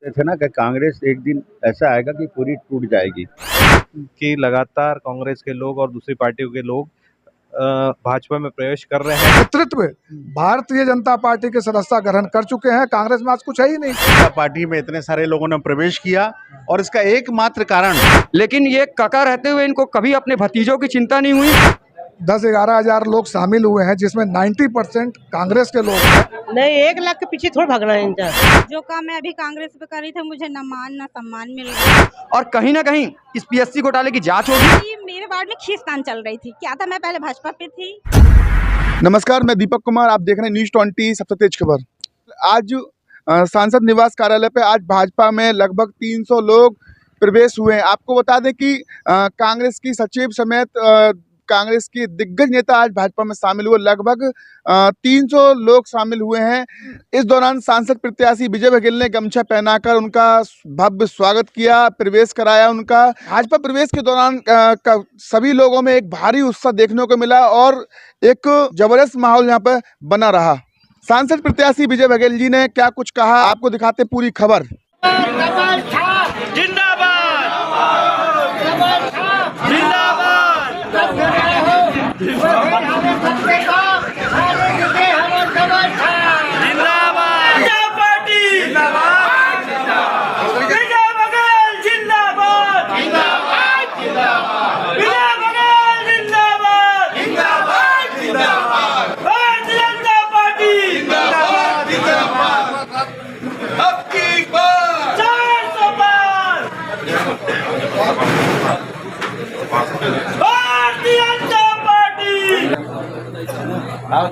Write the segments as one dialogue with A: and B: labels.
A: थे ना कि कांग्रेस एक दिन ऐसा आएगा कि पूरी टूट जाएगी।
B: कि लगातार कांग्रेस के लोग और दूसरी पार्टियों के लोग भाजपा में प्रवेश कर रहे हैं।
C: नेतृत्व भारतीय जनता पार्टी के सदस्यता ग्रहण कर चुके हैं। कांग्रेस में आज कुछ है ही नहीं।
D: जनता पार्टी में इतने सारे लोगों ने प्रवेश किया और इसका एकमात्र कारण,
E: लेकिन ये काका रहते हुए इनको कभी अपने भतीजों की चिंता नहीं हुई।
C: 10-11 हजार लोग शामिल हुए हैं, जिसमें 90% कांग्रेस के लोग हैं।
F: नहीं, 1 लाख के पीछे थोड़ा भागना है इनका।
G: जो काम मैं अभी कांग्रेस पे करी थी, मुझे न मान न सम्मान मिल रहा।
E: और कहीं ना कहीं इस पीएससी घोटाले की जांच होगी।
G: मेरे वार्ड में खींचतान चल रही थी। क्या था, मैं पहले भाजपा पे थी।
H: नमस्कार, मैं दीपक कुमार, आप देख रहे हैं न्यूज़ 20 सबसे तेज खबर। आज सांसद निवास कार्यालय पे आज भाजपा में लगभग 300 लोग प्रवेश हुए हैं। आपको बता दें कि कांग्रेस की सचिव समेत कांग्रेस के दिग्गज नेता आज भाजपा में शामिल हुए। लगभग 300 लोग शामिल हुए हैं। इस दौरान सांसद प्रत्याशी विजय बघेल ने गमछा पहनाकर उनका भव्य स्वागत किया, प्रवेश कराया उनका। भाजपा प्रवेश के दौरान सभी लोगों में एक भारी उत्साह देखने को मिला और एक जबरदस्त माहौल यहाँ पर बना रहा। सांसद प्रत्याशी विजय बघेल जी ने क्या कुछ कहा, आपको दिखाते पूरी खबर।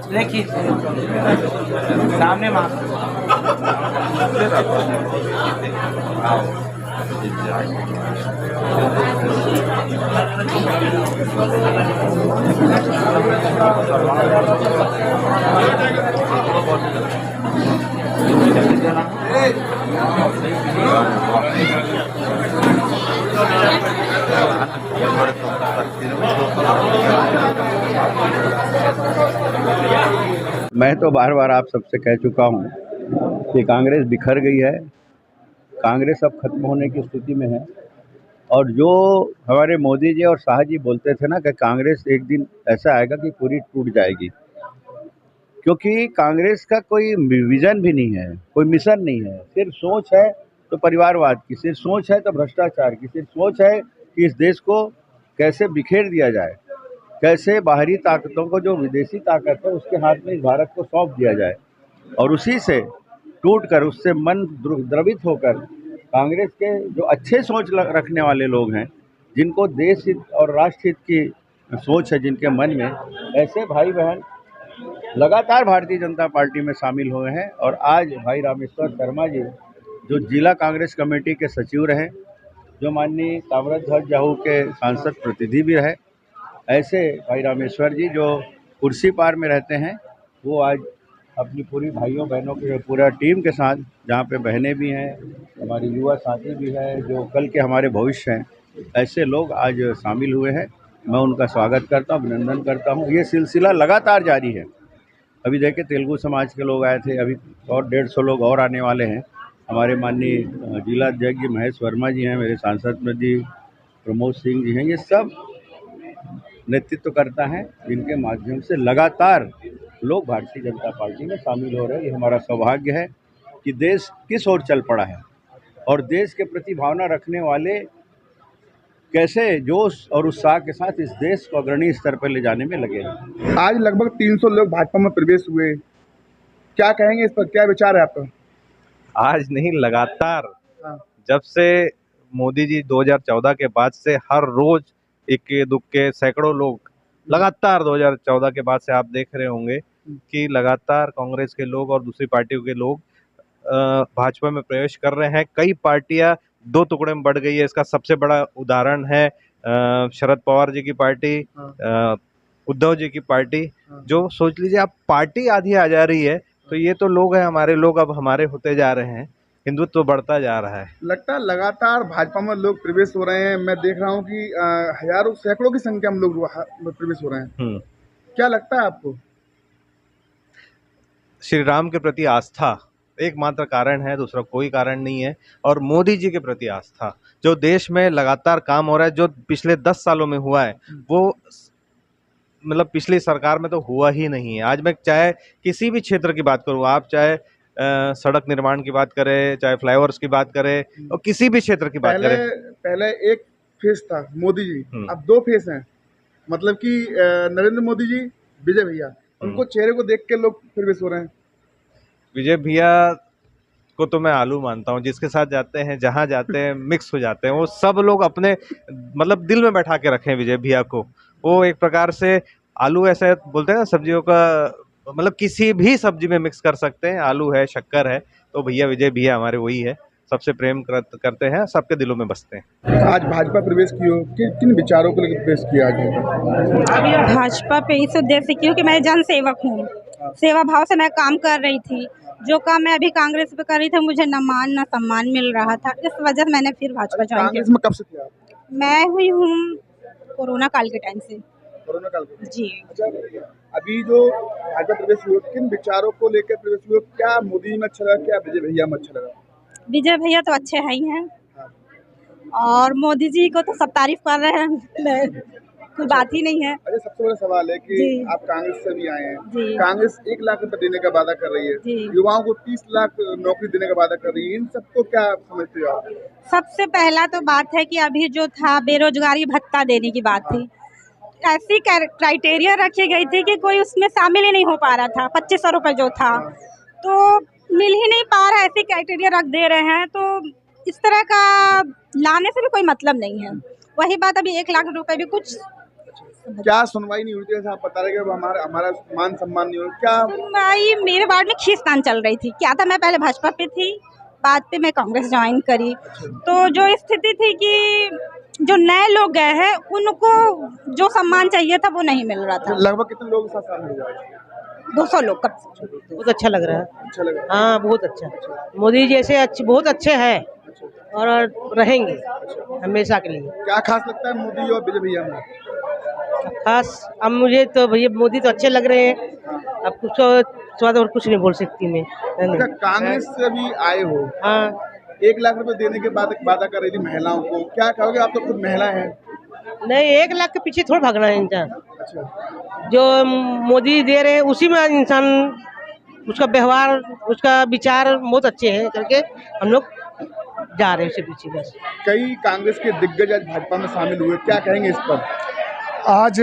F: देखिए सामने माँ
A: मैं तो बार बार आप सबसे कह चुका हूँ कि कांग्रेस बिखर गई है, कांग्रेस अब खत्म होने की स्थिति में है। और जो हमारे मोदी जी और शाह जी बोलते थे ना कि कांग्रेस एक दिन ऐसा आएगा कि पूरी टूट जाएगी, क्योंकि कांग्रेस का कोई विजन भी नहीं है, कोई मिशन नहीं है। सिर्फ सोच है तो परिवारवाद की, सिर्फ सोच है तो भ्रष्टाचार की, सिर्फ सोच है कि इस देश को कैसे बिखेर दिया जाए, कैसे बाहरी ताकतों को, जो विदेशी ताकत है, उसके हाथ में इस भारत को सौंप दिया जाए। और उसी से टूट कर, उससे मन द्रवित होकर कांग्रेस के जो अच्छे सोच रखने वाले लोग हैं, जिनको देश हित और राष्ट्र हित की सोच है जिनके मन में, ऐसे भाई बहन लगातार भारतीय जनता पार्टी में शामिल हुए हैं। और आज भाई रामेश्वर शर्मा जी, जो जिला कांग्रेस कमेटी के सचिव रहे, जो माननीय ताम्रध्वज साहू के सांसद प्रतिनिधि भी रहे, ऐसे भाई रामेश्वर जी जो कुर्सी पार में रहते हैं, वो आज अपनी पूरी भाइयों बहनों के पूरा टीम के साथ, जहाँ पे बहनें भी हैं, हमारी युवा साथी भी हैं, जो कल के हमारे भविष्य हैं, ऐसे लोग आज शामिल हुए हैं। मैं उनका स्वागत करता हूँ, अभिनंदन करता हूँ। ये सिलसिला लगातार जारी है। अभी देखिए, तेलुगु समाज के लोग आए थे, अभी और 150 लोग और आने वाले हैं। हमारे माननीय जिला अध्यक्ष जी महेश वर्मा जी हैं, मेरे सांसद जी प्रमोद सिंह जी हैं। ये सब नेतृत्व करता है, जिनके माध्यम से लगातार लोग भारतीय जनता पार्टी में शामिल हो रहे हैं। ये हमारा सौभाग्य है कि देश किस ओर चल पड़ा है और देश के प्रति भावना रखने वाले कैसे जोश और उत्साह के साथ इस देश को अग्रणी स्तर पर ले जाने में लगे हैं।
H: आज लगभग 300 लोग भाजपा में प्रवेश हुए, क्या कहेंगे इस पर, क्या विचार है आपका?
B: आज नहीं, लगातार जब से मोदी जी 2014 के बाद से हर रोज इक्के दुक्के सैकड़ों लोग, लगातार 2014 के बाद से आप देख रहे होंगे कि लगातार कांग्रेस के लोग और दूसरी पार्टियों के लोग भाजपा में प्रवेश कर रहे हैं। कई पार्टियां 2 टुकड़े में बढ़ गई है। इसका सबसे बड़ा उदाहरण है शरद पवार जी की पार्टी, उद्धव जी की पार्टी। जो सोच लीजिए आप, पार्टी आधी आ जा रही है, तो ये तो लोग हैं हमारे, लोग अब हमारे होते जा रहे हैं, हिंदुत्व तो बढ़ता जा रहा है।
H: लगता है लगातार भाजपा में लोग प्रवेश हो रहे हैं। मैं देख रहा हूँ कि हजारों सैकड़ों की संख्या में लोग प्रवेश हो रहे हैं। क्या लगता है आपको?
B: श्री राम के प्रति आस्था एकमात्र कारण है, दूसरा कोई कारण नहीं है। और मोदी जी के प्रति आस्था, जो देश में लगातार काम हो रहा है, जो पिछले 10 सालों में हुआ है, वो मतलब पिछली सरकार में तो हुआ ही नहीं है। आज मैं चाहे किसी भी क्षेत्र की बात करूँ, आप चाहे सड़क निर्माण की बात करें, चाहे फ्लाईओवर्स की बात करें, और किसी भी क्षेत्र की बात
H: पहले
B: करें।
H: पहले एक फेस था मोदी जी, अब 2 फेस हैं। मतलब कि नरेंद्र मोदी जी, विजय भैया, उनको चेहरे को देख के लोग प्रवेश हो रहे हैं।
B: विजय भैया को तो मैं आलू मानता हूँ, जिसके साथ जाते हैं, जहाँ जाते हैं, मिक्स हो जाते हैं। वो सब लोग अपने मतलब दिल में बैठा के रखे हैं विजय भैया को। वो एक प्रकार से आलू, ऐसे बोलते हैं ना सब्जियों का, मतलब किसी भी सब्जी में मिक्स कर सकते हैं। आलू है, शक्कर है, तो भैया विजय भैया हमारे वही है, सबसे प्रेम करते हैं, सबके दिलों में बसते हैं।
H: आज भाजपा प्रवेश की हो, किन विचारों को लेकर प्रवेश किया आज?
G: भाजपा पे इस उद्देश्य से क्योंकि मैं जन सेवक हूँ, सेवा भाव से मैं काम कर रही थी। जो काम मैं अभी कांग्रेस पे कर रही थी, मुझे न मान न सम्मान मिल रहा था, इस वजह से मैंने फिर भाजपा ज्वाइन
H: कांग्रेस
G: किया।
H: में कब से किया?
G: मैं हुई हूँ कोरोना काल के टाइम से।
H: कोरोना काल के?
G: जी।
H: अच्छा, अभी जो भाजपा प्रवेश हुए, किन विचारों को लेकर प्रवेश हुए? क्या मोदी जी में अच्छा लगा, क्या विजय भैया में अच्छा लगा?
G: विजय भैया तो अच्छे हैं ही हैं, और मोदी जी को तो सब तारीफ कर रहे हैं, कोई बात ही नहीं है।
H: अच्छा, सबसे बड़ा सवाल है कि
G: जी।
H: आप कांग्रेस से भी आए हैं।
G: जी।
H: कांग्रेस 1 लाख रुपए देने का वादा कर रही है,
G: जी।
H: युवाओं को 30 लाख नौकरी देने का वादा कर रही है। इन सबको क्या समझते हो आप?
G: सबसे पहला तो बात है कि अभी जो था बेरोजगारी भत्ता देने की बात थी, ऐसी क्राइटेरिया रखी गई थी कि कोई उसमें शामिल ही नहीं हो पा रहा था। 2500 रुपये जो था, तो मिल ही नहीं पा रहा, ऐसी क्राइटेरिया रख दे रहे हैं, तो इस तरह का लाने से भी कोई मतलब नहीं है। वही बात अभी 1 लाख रुपए भी कुछ
H: क्या सुनवाई नहीं होती? जैसे आप बता रहे कि हमारा हमारा मान सम्मान नहीं हो, क्या?
G: सुनवाई मेरे वार्ड में खींचतान चल रही थी। क्या था, मैं पहले भाजपा पे थी, बाद पे मैं कांग्रेस ज्वाइन करी, तो जो स्थिति थी कि जो नए लोग गए हैं उनको जो सम्मान चाहिए था वो नहीं मिल रहा था।
H: लगभग कितने लोग साथ शामिल हुए?
G: 200 लोग कब से।
F: बहुत अच्छा लग रहा है।
H: अच्छा लगा?
F: हाँ, बहुत अच्छा। मोदी जैसे अच्छे, बहुत अच्छे हैं और रहेंगे हमेशा के लिए।
H: क्या खास लगता है मोदी और विजय भैया में?
F: खास अब मुझे तो भैया मोदी तो अच्छे लग रहे हैं, अब कुछ स्वाद और कुछ नहीं बोल सकती मैं।
H: अच्छा, कांग्रेस से भी आए हो,
F: हाँ,
H: 1 लाख रुपए देने के बाद वादा कर रही थी महिलाओं को, क्या कहोगे? आप तो खुद महिला हैं।
F: नहीं 1 लाख के पीछे थोड़ा भागना है इंसान।
H: अच्छा,
F: जो मोदी दे रहे हैं उसी में इंसान, उसका व्यवहार, उसका विचार बहुत अच्छे हैं करके हम लोग जा रहे हैं उसके पीछे बस।
H: कई कांग्रेस के दिग्गज आज भाजपा में शामिल हुए, क्या कहेंगे इस पर?
C: आज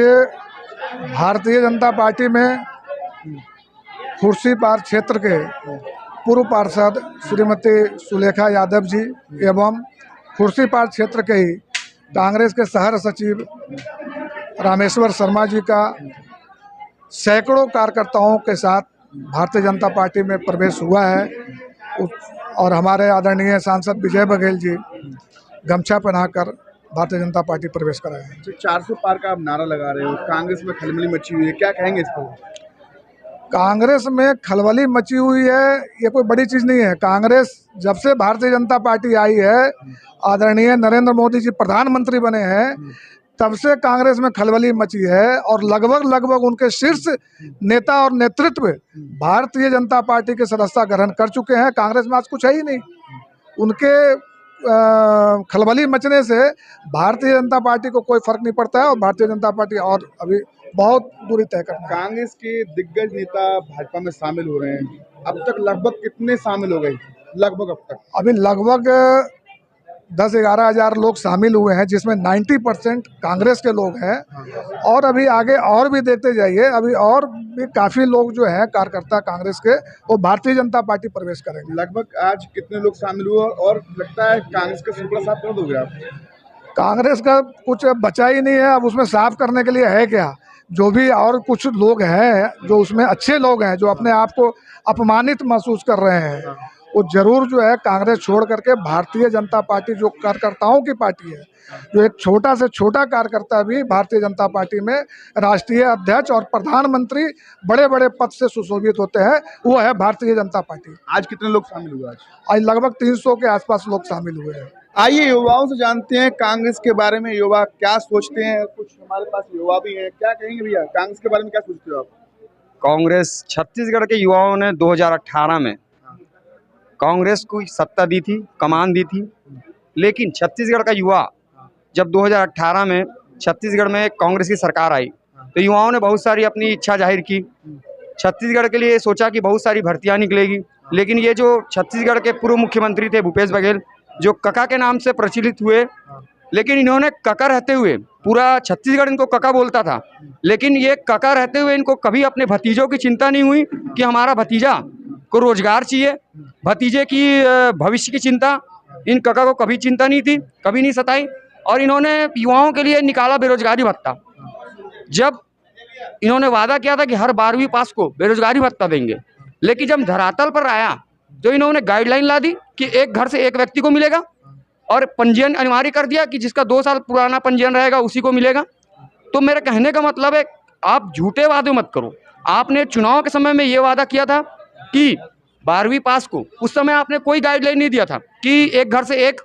C: भारतीय जनता पार्टी में खुर्सीपार क्षेत्र के पूर्व पार्षद श्रीमती सुलेखा यादव जी एवं खुर्सीपार क्षेत्र के ही कांग्रेस के शहर सचिव रामेश्वर शर्मा जी का सैकड़ों कार्यकर्ताओं के साथ भारतीय जनता पार्टी में प्रवेश हुआ है। और हमारे आदरणीय सांसद विजय बघेल जी गमछा पहनाकर भारतीय जनता पार्टी प्रवेश कराए हैं।
H: 400 पार का आप नारा लगा रहे हो, कांग्रेस में खलबली मची हुई है, क्या कहेंगे इस पर?
C: कांग्रेस में खलबली मची हुई है, ये कोई बड़ी चीज़ नहीं है। कांग्रेस जब से भारतीय जनता पार्टी आई है, आदरणीय नरेंद्र मोदी जी प्रधानमंत्री बने हैं, तब से कांग्रेस में खलबली मची है। और लगभग उनके शीर्ष नेता और नेतृत्व भारतीय जनता पार्टी के सदस्यता ग्रहण कर चुके हैं। कांग्रेस में आज कुछ है ही नहीं। उनके खलबली मचने से भारतीय जनता पार्टी को कोई फर्क नहीं पड़ता है, और भारतीय जनता पार्टी और अभी बहुत दूरी तय करना है।
H: कांग्रेस के दिग्गज नेता भाजपा में शामिल हो रहे हैं, अब तक लगभग कितने शामिल हो गए? लगभग अब तक
C: अभी लगभग 10-11 हज़ार लोग शामिल हुए हैं, जिसमें 90% कांग्रेस के लोग हैं। और अभी आगे और भी देखते जाइए, अभी और भी काफ़ी लोग जो हैं कार्यकर्ता कांग्रेस के, वो भारतीय जनता पार्टी प्रवेश करेंगे।
H: लगभग आज कितने लोग शामिल हुए और लगता है कांग्रेस का सुपड़ा साफ कर दोगे आप?
C: कांग्रेस का कुछ बचा ही नहीं है, अब उसमें साफ करने के लिए है क्या? जो भी और कुछ लोग हैं जो उसमें अच्छे लोग हैं, जो अपने आप को अपमानित महसूस कर रहे हैं, वो जरूर जो है कांग्रेस छोड़ करके भारतीय जनता पार्टी जो कार्यकर्ताओं की पार्टी है, जो एक छोटा से छोटा कार्यकर्ता भी भारतीय जनता पार्टी में राष्ट्रीय अध्यक्ष और प्रधानमंत्री बड़े बड़े पद से सुशोभित होते हैं, वो है भारतीय जनता पार्टी।
H: आज कितने लोग शामिल हुए?
C: आज लगभग 300 के आसपास लोग शामिल हुए हैं।
H: आइए युवाओं से जानते हैं कांग्रेस के बारे में, युवा क्या सोचते हैं। कुछ हमारे पास युवा भी हैं, क्या कहेंगे भैया कांग्रेस के बारे में, क्या सोचते हो आप?
E: कांग्रेस छत्तीसगढ़ के युवाओं ने 2018 में कांग्रेस को सत्ता दी थी, कमान दी थी, लेकिन छत्तीसगढ़ का युवा जब 2018 में छत्तीसगढ़ में कांग्रेस की सरकार आई तो युवाओं ने बहुत सारी अपनी इच्छा जाहिर की। छत्तीसगढ़ के लिए सोचा कि बहुत सारी भर्तियां निकलेगी, लेकिन ये जो छत्तीसगढ़ के पूर्व मुख्यमंत्री थे भूपेश बघेल, जो कका के नाम से प्रचलित हुए, लेकिन इन्होंने कका रहते हुए, पूरा छत्तीसगढ़ इनको कका बोलता था, लेकिन ये कका रहते हुए इनको कभी अपने भतीजों की चिंता नहीं हुई कि हमारा भतीजा को रोजगार चाहिए, भतीजे की भविष्य की चिंता इन कका को कभी चिंता नहीं थी, कभी नहीं सताई। और इन्होंने युवाओं के लिए निकाला बेरोजगारी भत्ता। जब इन्होंने वादा किया था कि हर 12वीं पास को बेरोजगारी भत्ता देंगे, लेकिन जब धरातल पर आया तो इन्होंने गाइडलाइन ला दी कि एक घर से एक व्यक्ति को मिलेगा और पंजीयन अनिवार्य कर दिया कि जिसका 2 साल पुराना पंजीयन रहेगा उसी को मिलेगा। तो मेरे कहने का मतलब है, आप झूठे वादे मत करो। आपने चुनाव के समय में ये वादा किया था कि 12वीं पास को, उस समय आपने कोई गाइडलाइन नहीं दिया था कि एक घर से एक,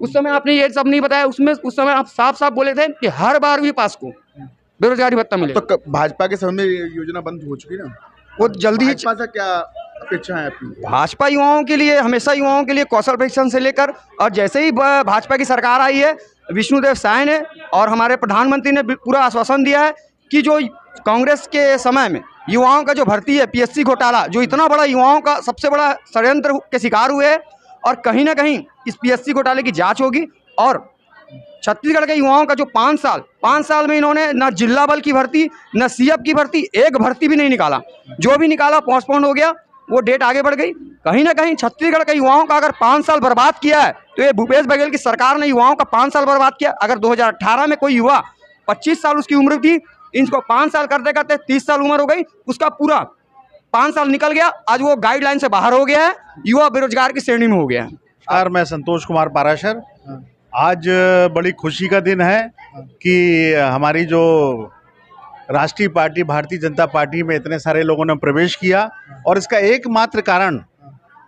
E: उस समय आपने ये सब नहीं बताया। उस समय आप साफ साफ बोले थे कि हर 12वीं पास को बेरोजगारी भत्ता मिलेगा।
H: तो भाजपा के समय में ये योजना बंद हो चुकी ना,
E: वो जल्दी ही
H: भाजपा से क्या अपेक्षा है आपकी?
E: भाजपा युवाओं के लिए हमेशा युवाओं के लिए कौशल प्रशिक्षण से लेकर, और जैसे ही भाजपा की सरकार आई है, विष्णुदेव साय ने और हमारे प्रधानमंत्री ने पूरा आश्वासन दिया है कि जो कांग्रेस के समय में युवाओं का जो भर्ती है, पीएससी घोटाला, जो इतना बड़ा युवाओं का सबसे बड़ा षड्यंत्र के शिकार हुए हैं, और कहीं ना कहीं इस पीएससी घोटाले की जांच होगी। और छत्तीसगढ़ के युवाओं का जो 5 साल में इन्होंने न जिला बल की भर्ती, न सीएफ की भर्ती, एक भर्ती भी नहीं निकाला। जो भी निकाला पोस्टपोन हो गया, वो डेट आगे बढ़ गई। कहीं ना कहीं छत्तीसगढ़ के युवाओं का अगर 5 साल बर्बाद किया है तो ये भूपेश बघेल की सरकार ने युवाओं का 5 साल बर्बाद किया। अगर 2018 में कोई युवा 25 साल उसकी उम्र थी, इनको 5 साल करते करते 30 साल उम्र हो गई, उसका पूरा 5 साल निकल गया, आज वो गाइडलाइन से बाहर हो गया है, युवा बेरोजगार की श्रेणी में हो गया है।
D: और मैं संतोष कुमार पाराशर। आज बड़ी खुशी का दिन है कि हमारी जो राष्ट्रीय पार्टी भारतीय जनता पार्टी में इतने सारे लोगों ने प्रवेश किया, और इसका एकमात्र कारण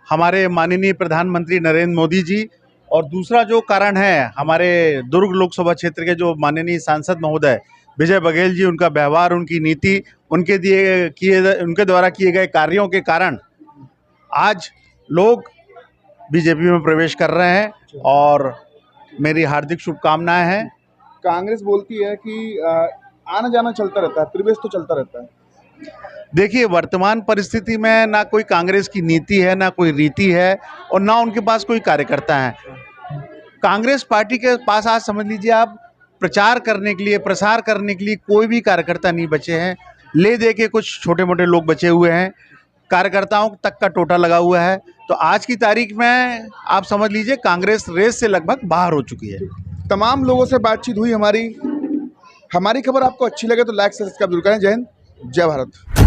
D: हमारे माननीय प्रधानमंत्री नरेंद्र मोदी जी, और दूसरा जो कारण है हमारे दुर्ग लोकसभा क्षेत्र के जो माननीय सांसद महोदय विजय बघेल जी, उनका व्यवहार, उनकी नीति, उनके द्वारा किए गए कार्यों के कारण आज लोग बीजेपी में प्रवेश कर रहे हैं, और मेरी हार्दिक शुभकामनाएं हैं।
H: कांग्रेस बोलती है कि आना जाना चलता रहता है, प्रवेश तो चलता रहता है।
D: देखिए, वर्तमान परिस्थिति में ना कोई कांग्रेस की नीति है, ना कोई रीति है, और ना उनके पास कोई कार्यकर्ता है। कांग्रेस पार्टी के पास आज समझ लीजिए आप, प्रचार करने के लिए, प्रसार करने के लिए कोई भी कार्यकर्ता नहीं बचे हैं। ले दे के कुछ छोटे मोटे लोग बचे हुए हैं, कार्यकर्ताओं तक का टोटा लगा हुआ है। तो आज की तारीख में आप समझ लीजिए कांग्रेस रेस से लगभग बाहर हो चुकी है।
H: तमाम लोगों से बातचीत हुई हमारी खबर आपको अच्छी लगे तो लाइक सब्सक्राइब जरूर करें। जय हिंद, जय भारत।